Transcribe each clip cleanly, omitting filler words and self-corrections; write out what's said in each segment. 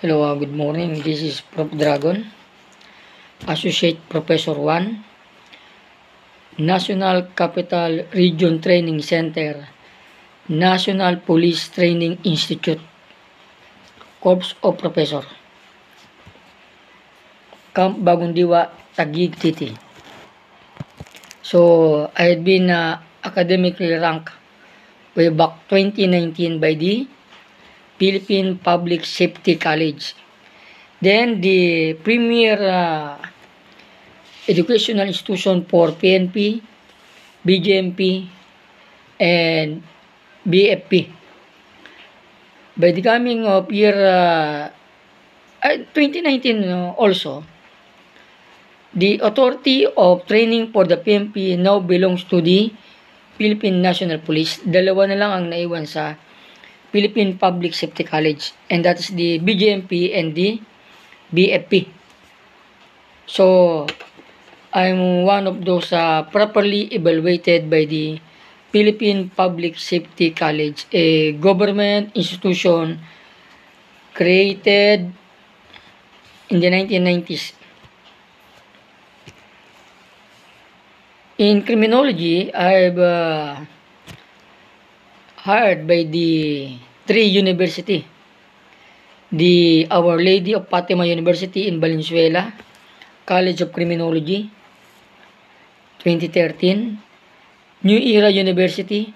Hello, good morning. This is Prof. Dragon, Associate Professor 1, National Capital Region Training Center, National Police Training Institute, Corps of Professor, Camp Bagong Diwa, Taguig City. So, I had been academically ranked way back 2019 by the Philippine Public Safety College. Then, the premier educational institution for PNP, BJMP, and BFP. By the coming of year 2019 also, the authority of training for the PNP now belongs to the Philippine National Police. Dalawa na lang ang naiwan sa Philippine Public Safety College, and that is the BJMP and the BFP. So, I'm one of those properly evaluated by the Philippine Public Safety College, a government institution created in the 1990s. In criminology, I've hired by the three university. The Our Lady of Fatima University in Valenzuela, College of Criminology, 2013. New Era University,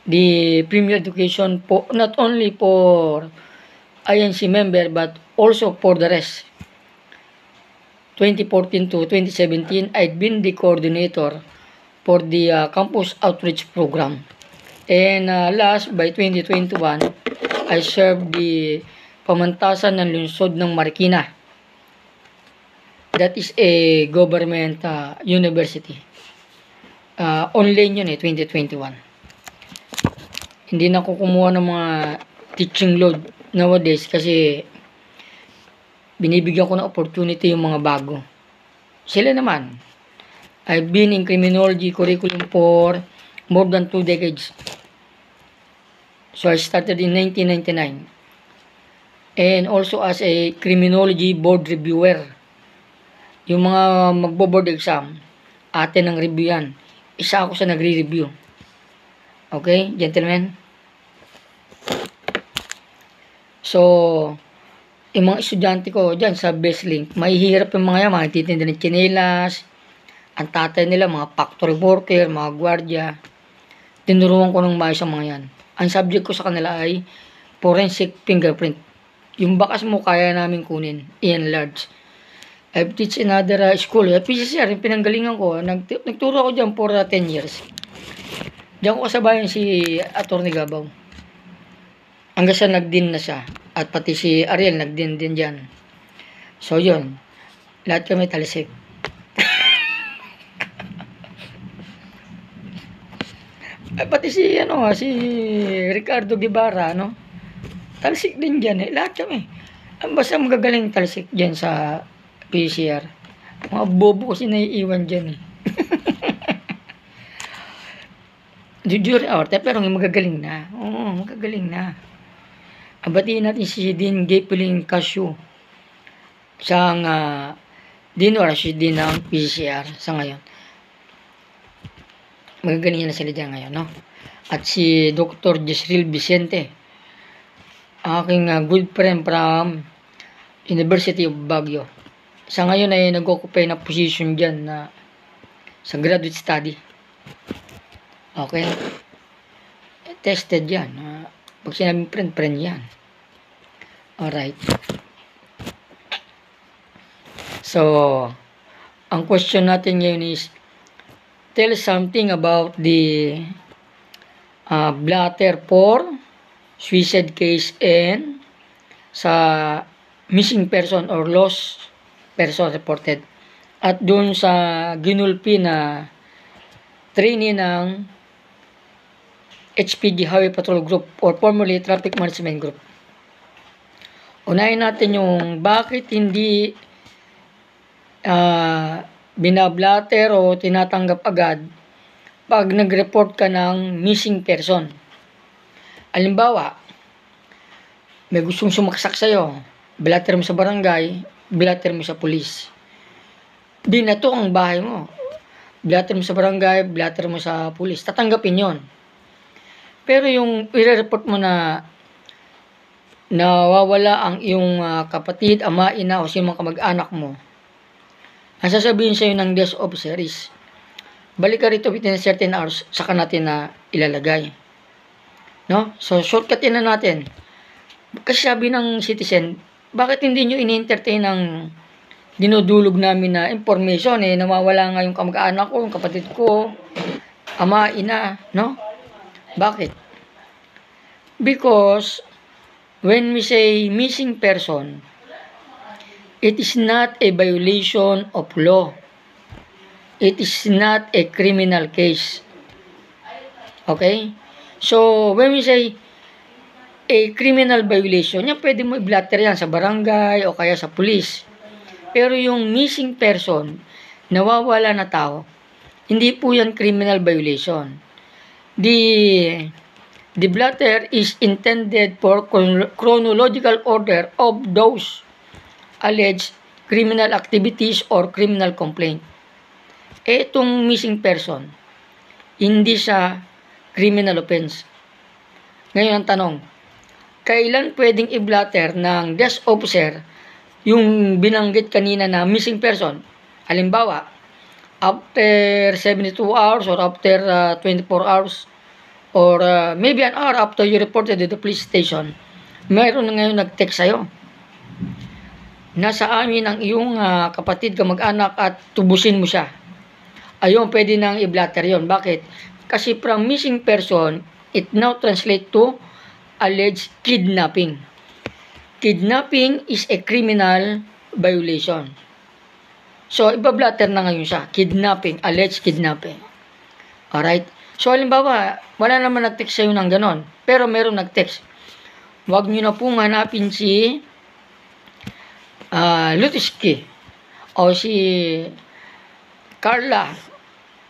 the premier education po, not only for INC member but also for the rest. 2014 to 2017, I'd been the coordinator for the campus outreach program. And last, by 2021, I served the pamantasan ng lungsod ng Marikina. That is a government university. Online yun 2021. Hindi na ako kumuha ng mga teaching load nowadays kasi binibigyan ko ng opportunity yung mga bago. Sila naman, I've been in criminology curriculum for more than 2 decades. So I started in 1999. And also as a criminology board reviewer. Yung mga magbo-board exam, atin ang review yan. Isa ako sa nagre-review. Okay, gentlemen? So, yung mga estudyante ko dyan sa BestLink, mahihirap yung mga yan, mga titinda ng tsinelas, ang tatay nila, mga factory worker, mga gwardiya. Tinuruan ko ng maayos ang mga yan. Ang subject ko sa kanila ay forensic fingerprint. Yung bakas mo, kaya namin kunin, i-enlarge. I've teach another school, PCCR, yung pinanggalingan ko. Nagturo ako dyan for 10 years. Diyan ko kasabayan si Atty. Gabaw. Hanggang sa nagdin na siya. At pati si Ariel nagdin din dyan. So yun, lahat kami talisik. At pati si Ricardo Guevara, talisik din dyan lahat kami. Basta magagaling talisik dyan sa PCR. Mga bobo kasi naiiwan dyan Jujur, pero magagaling na. Oo, magagaling na. Abatiin natin si Dean Gapling Casio. Siyang Dean or si Dean ng PCR sa ngayon. Magagaling na sila dyan ngayon, no? At si Dr. Jezreel Vicente, aking good friend from University of Baguio. Sa ngayon ay nag-occupy na position dyan na sa graduate study. Okay? Tested yan. Pag sinabing friend yan. Alright. So, ang question natin ngayon is, tell something about the Blatter 4 suicide case and sa missing person or lost person reported. At doon sa ginulpi na trainee ng HPG Highway Patrol Group or formerly Traffic Management Group. Unahin natin yung bakit hindi binablatter o tinatanggap agad pag nag-report ka ng missing person. Halimbawa, may gustong sumaksak sa'yo, blatter mo sa barangay, blatter mo sa pulis. Binato ang bahay mo. Blatter mo sa barangay, blatter mo sa pulis. Tatanggapin yon. Pero yung i-report mo na nawawala ang iyong kapatid, ama, ina, o sino mga kamag-anak mo, ang sasabihin sa'yo ng desk officer is, balik ka rito within certain hours, saka natin na ilalagay. No? So, shortcutin na natin. Kasi sabi ng citizen, bakit hindi nyo in-entertain ang dinudulog namin na information, nawawala nga yung kamag-anak ko, yung kapatid ko, ama, ina, no? Bakit? Because, when we say missing person, it is not a violation of law. It is not a criminal case. Okay? So, when we say a criminal violation, yan pwede mo i-blatter yan sa barangay o kaya sa police. Pero yung missing person, nawawala na tao, hindi po yan criminal violation. The blatter is intended for chronological order of those alleged criminal activities or criminal complaint. Itong missing person, hindi sa criminal offense. Ngayon ang tanong, kailan pwedeng i-blatter ng desk officer yung binanggit kanina na missing person? Halimbawa, after 72 hours or after 24 hours or maybe an hour after you reported to the police station, mayroon na ngayon nag-text sa'yo. Nasa amin ang iyong kapatid, kamag-anak at tubusin mo siya. Ayun, pwede nang i-blatter yon. Bakit? Kasi from missing person, it now translates to alleged kidnapping. Kidnapping is a criminal violation. So, iba-blatter na ngayon siya. Kidnapping, alleged kidnapping. Alright? So, halimbawa, wala naman nag-text sa'yo ng ganon. Pero meron nag-text. Huwag nyo na pong hanapin si Lutiski o si Carla.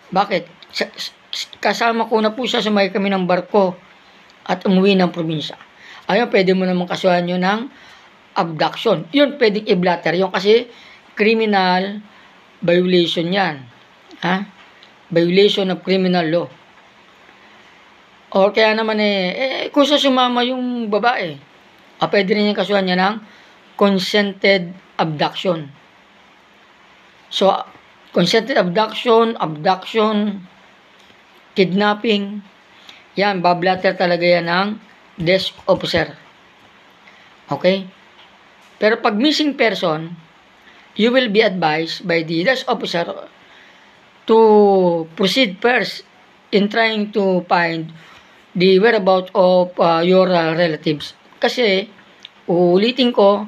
Bakit? Kasama ko na po siya, sumakay kami ng barko at umuwi ng probinsya. Ayun, pwede mo naman kasuhan nyo ng abduction. Yun, pwedeng i-blatter. Yun kasi criminal violation yan. Violation of criminal law. O kaya naman kung sa sumama yung babae, pwede rin yung kasuhan niya ng consented abduction. So, consented abduction, kidnapping, yan, bablatter talaga yan ng desk officer. Okay? Pero pag missing person, you will be advised by the desk officer to proceed first in trying to find the whereabouts of your relatives. Kasi, uulitin ko,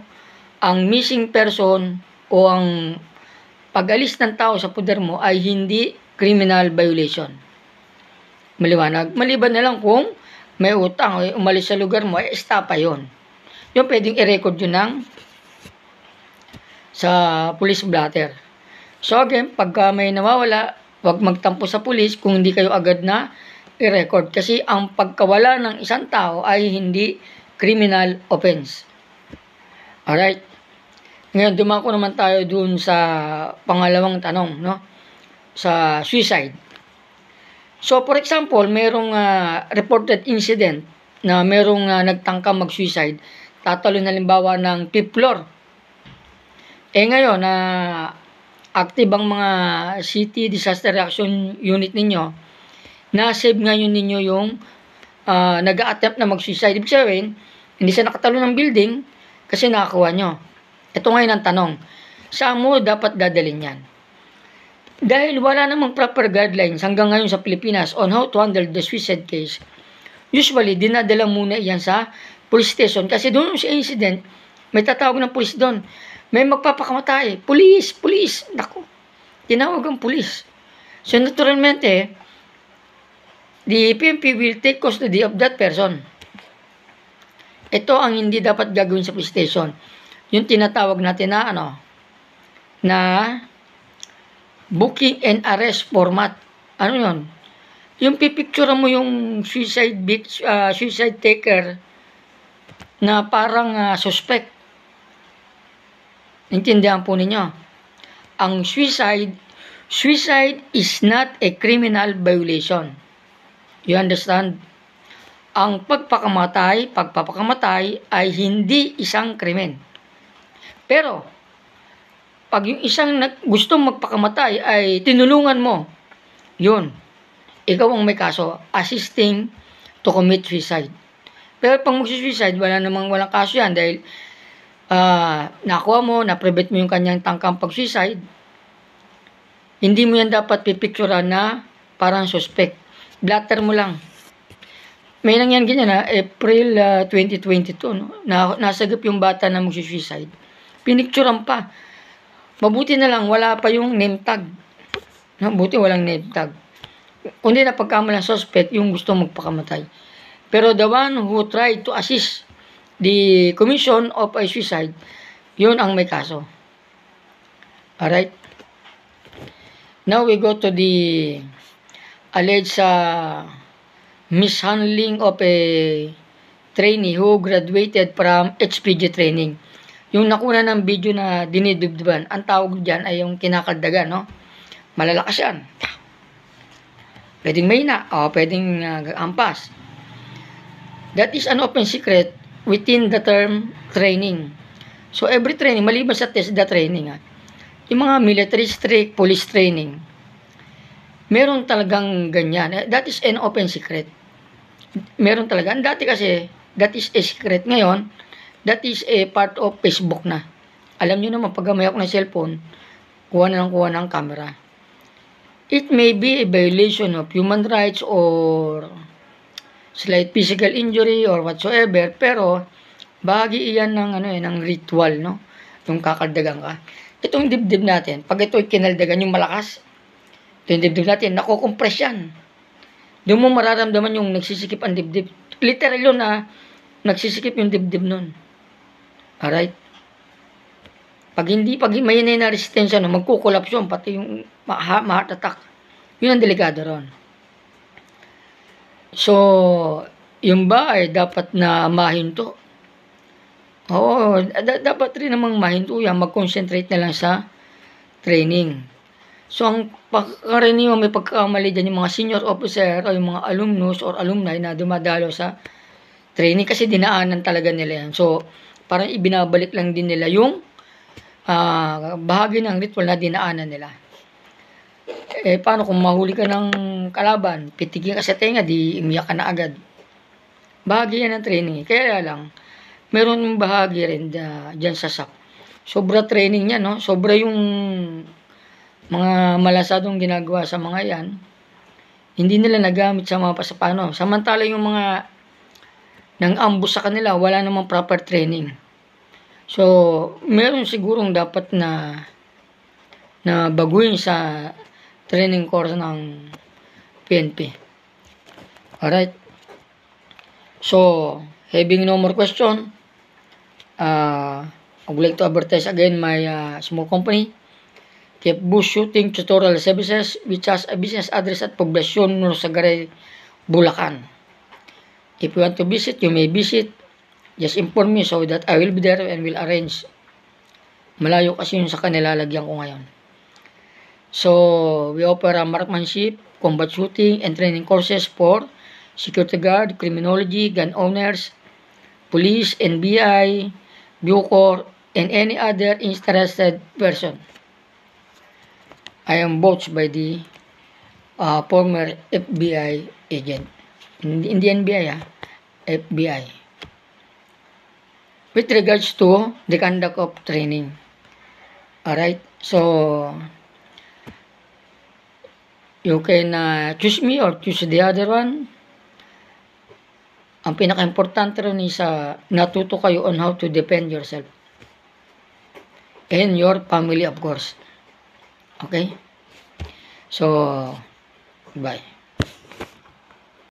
ang missing person o ang pag-alis ng tao sa poder mo ay hindi criminal violation. Maliwanag. Maliban na lang kung may utang o umalis sa lugar mo, estapa yon. Yung pwedeng i-record yun sa police blatter. So again, pagka may nawawala, huwag magtampo sa police kung hindi kayo agad na i-record. Kasi ang pagkawala ng isang tao ay hindi criminal offense. Alright? Ngayon, dumako naman tayo dun sa pangalawang tanong, no? Sa suicide. So, for example, merong reported incident na merong nagtangka mag-suicide, tatalo na halimbawa ng 5th floor. Ngayon, active ang mga City Disaster Reaction Unit ninyo, na-save ngayon ninyo yung nag-a-attempt na mag-suicide. Ibig sabihin, hindi siya nakatalo ng building kasi nakakuha nyo. Ito ngayon ang tanong, saan mo dapat dadalhin yan? Dahil wala namang proper guidelines hanggang ngayon sa Pilipinas on how to handle the suicide case, usually dinadala muna yan sa police station kasi doon sa incident, may tatawag ng police doon. May magpapakamatay, police, naku, tinawag ang police. So naturalmente, the PNP will take custody of that person. Ito ang hindi dapat gagawin sa police station. Yung tinatawag natin na booking and arrest format. Ano yun? Yung pipicture mo yung suicide taker na parang suspect. Intindihan po ninyo. Ang suicide is not a criminal violation. You understand? Ang pagpapakamatay ay hindi isang krimen. Pero, pag yung isang gustong magpakamatay ay tinulungan mo, yun, ikaw ang may kaso, assisting to commit suicide. Pero pag mag-suicide, walang kaso yan dahil nakuha mo, na-prevent mo yung kanyang tangkang pag-suicide, hindi mo yan dapat pipicturean na parang suspect. Blatter mo lang. May nangyan ganyan na April 2022, no? Nasagip yung bata na mag-suicide. Pinicturean pa. Mabuti na lang, wala pa yung name tag. Mabuti walang name tag. Kundi na pagkamalang suspect, yung gusto magpakamatay. Pero the one who tried to assist the commission of a suicide, yun ang may kaso. Alright? Now we go to the alleged mishandling of a trainee who graduated from HPG training. Yung nakuna ng video na dinidibdiban, ang tawag dyan ay yung kinakaldagan, no? Malalakas yan. Pwedeng mahina, o pwedeng ampas. That is an open secret within the term training. So every training, maliban sa test the training, yung mga military strict, police training, meron talagang ganyan. That is an open secret. Meron talaga. Dati kasi, that is a secret. Ngayon, that is a part of Facebook na. Alam nyo naman, pag may ako ng cellphone, kuha ng camera. It may be a violation of human rights or slight physical injury or whatsoever, pero bahagi iyan ng ritual, no? Yung kakaldagan ka. Itong dibdib natin, pag ito'y kinaldagan yung malakas, ito yung dibdib natin, nakukompress yan. Doon mo mararamdaman yung nagsisikip ang dibdib. Literal yun na nagsisikip yung dibdib nun. Alright? Pag may na resistensya, no, magkukulaps yun, pati yung heart attack. Yun ang delikado ron. So, yung ba ay dapat na mahinto? Oo, dapat rin namang mahinto yan, mag-concentrate na lang sa training. So, ang pagkaraniwan may pagkakamali dyan yung mga senior officer o yung mga alumnus or alumni na dumadalo sa training kasi dinaanan talaga nila yan. So, parang ibinabalik lang din nila yung bahagi ng ritual na dinaanan nila. Paano kung mahuli ka ng kalaban, pitigin ka sa tenga, di umiyak ka na agad. Bahagi yan ng training. Kaya lang, meron bahagi rin dyan sa SAP. Sobra training niya, no? Sobra yung mga malasadong ginagawa sa mga yan. Hindi nila nagamit sa mga pasapano. Samantala yung mga nang ambush sa kanila, wala namang proper training. So, meron sigurong dapat na baguhin sa training course ng PNP. Alright. So, having no more question, I would like to advertise again my small company, Cape Bush Shooting Tutorial Services, which has a business address at Poblacion, Norsagaray, Bulacan. If you want to visit, you may visit. Just inform me so that I will be there and will arrange. Malayo kasi yun sa kanila, lagyan ko ngayon. So, we offer marksmanship, combat shooting, and training courses for security guard, criminology, gun owners, police, NBI, Bucor, and any other interested person. I am vouched by the former FBI agent. In the NBI, FBI. With regards to the conduct of training. Alright, so you can choose me or choose the other one. Ang pinaka-importante rin is natuto kayo on how to defend yourself. And your family, of course. Okay? So, bye.